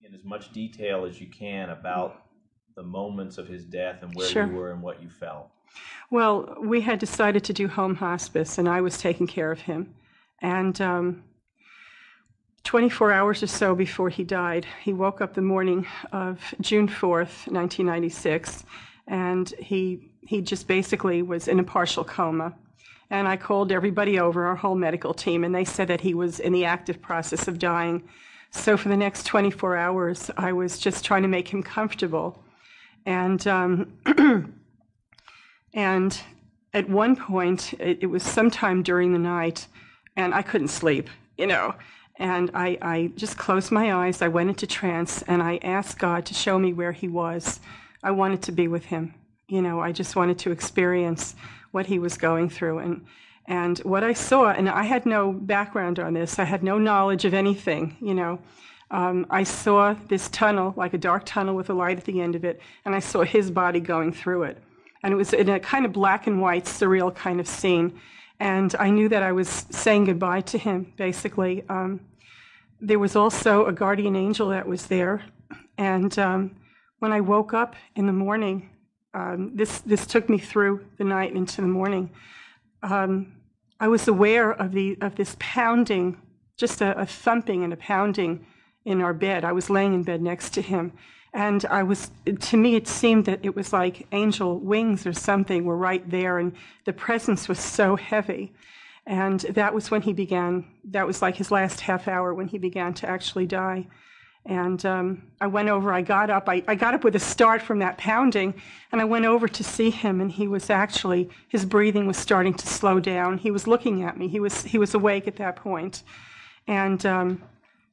in as much detail as you can about the moments of his death and where Sure. you were and what you felt? Well, we had decided to do home hospice, and I was taking care of him. And 24 hours or so before he died, he woke up the morning of June 4th, 1996, and he just basically was in a partial coma. And I called everybody over, our whole medical team, and they said that he was in the active process of dying. So for the next 24 hours, I was just trying to make him comfortable. And and at one point, it was sometime during the night, and I couldn't sleep, and I just closed my eyes. I went into trance, and I asked God to show me where he was. I wanted to be with him. I just wanted to experience what he was going through. And what I saw, and I had no background on this, I had no knowledge of anything, I saw this tunnel, like a dark tunnel with a light at the end of it, and I saw his body going through it. And it was in a kind of black and white, surreal kind of scene. And I knew that I was saying goodbye to him, basically. There was also a guardian angel that was there. And when I woke up in the morning, this took me through the night into the morning. I was aware of this pounding, just a thumping and a pounding in our bed. I was laying in bed next to him. And to me, it seemed that it was like angel wings or something were right there, and the presence was so heavy. And that was when that was like his last half hour when he began to actually die. And I went over, I got up with a start from that pounding, and I went over to see him, and his breathing was starting to slow down. He was looking at me. He was awake at that point. And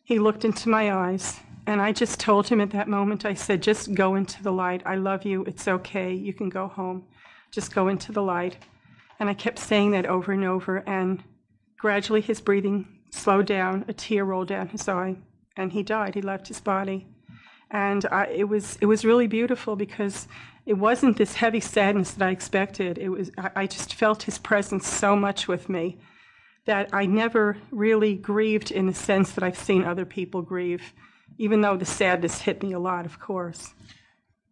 he looked into my eyes. And I just told him at that moment, I said, just go into the light. I love you. It's okay. You can go home. Just go into the light. And I kept saying that over and over. And gradually his breathing slowed down. A tear rolled down his eye. And he died. He left his body. And it was really beautiful because it wasn't this heavy sadness that I expected. I just felt his presence so much with me that I never really grieved in the sense that I've seen other people grieve. Even though the sadness hit me a lot, of course.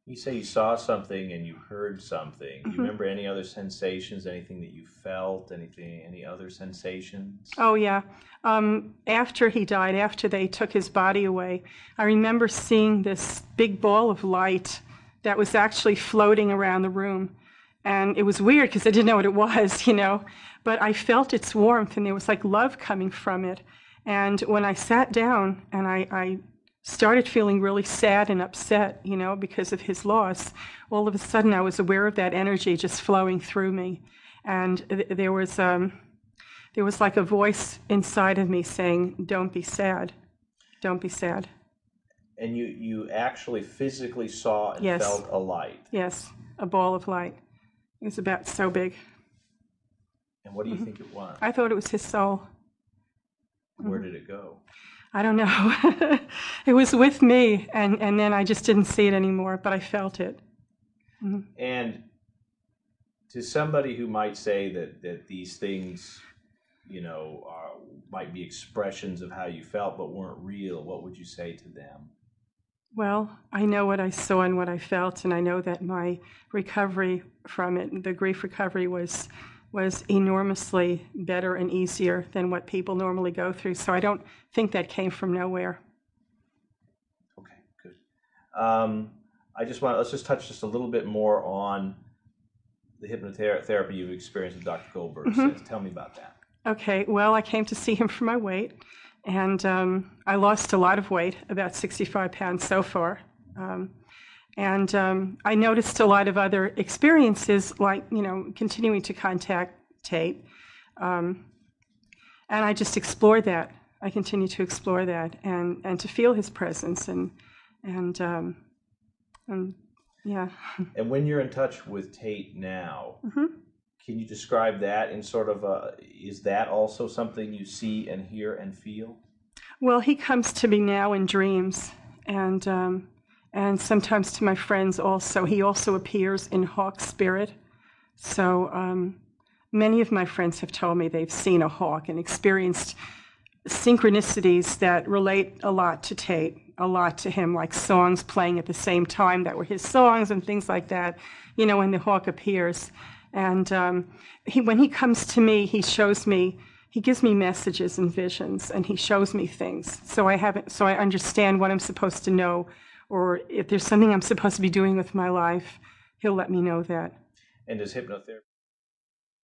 You say you saw something and you heard something. Do you remember any other sensations, anything that you felt, any other sensations? Oh, yeah. After he died, after they took his body away, I remember seeing this big ball of light that was actually floating around the room. And it was weird because I didn't know what it was, But I felt its warmth, and there was like love coming from it. And when I sat down and I started feeling really sad and upset, because of his loss, all of a sudden I was aware of that energy just flowing through me. And there was like a voice inside of me saying, don't be sad. Don't be sad. And you actually physically saw and Yes. felt a light. Yes, a ball of light. It was about so big. And what do you think it was? I thought it was his soul. Where did it go? I don't know. It was with me, and then I just didn't see it anymore, but I felt it. Mm-hmm. And to somebody who might say that these things, might be expressions of how you felt but weren't real, what would you say to them? Well, I know what I saw and what I felt, and I know that my recovery from it, the grief recovery, was enormously better and easier than what people normally go through. So I don't think that came from nowhere. Okay, good. Let's just touch just a little bit more on the hypnotherapy you've experienced with Dr. Goldberg since. Tell me about that. Okay, well, I came to see him for my weight, and I lost a lot of weight, about 65 pounds so far. And I noticed a lot of other experiences, like, continuing to contact Tate. And I just explored that. I continue to explore that and to feel his presence and yeah. And when you're in touch with Tate now, can you describe that in sort of is that also something you see and hear and feel? Well, he comes to me now in dreams, and sometimes to my friends also. He also appears in hawk spirit. So many of my friends have told me they've seen a hawk and experienced synchronicities that relate a lot to Tate. a lot to him, like songs playing at the same time that were his songs and things like that, when the hawk appears. And when he comes to me, he gives me messages and visions, and he shows me things. So I understand what I'm supposed to know, or if there's something I'm supposed to be doing with my life, he'll let me know that. And does hypnotherapy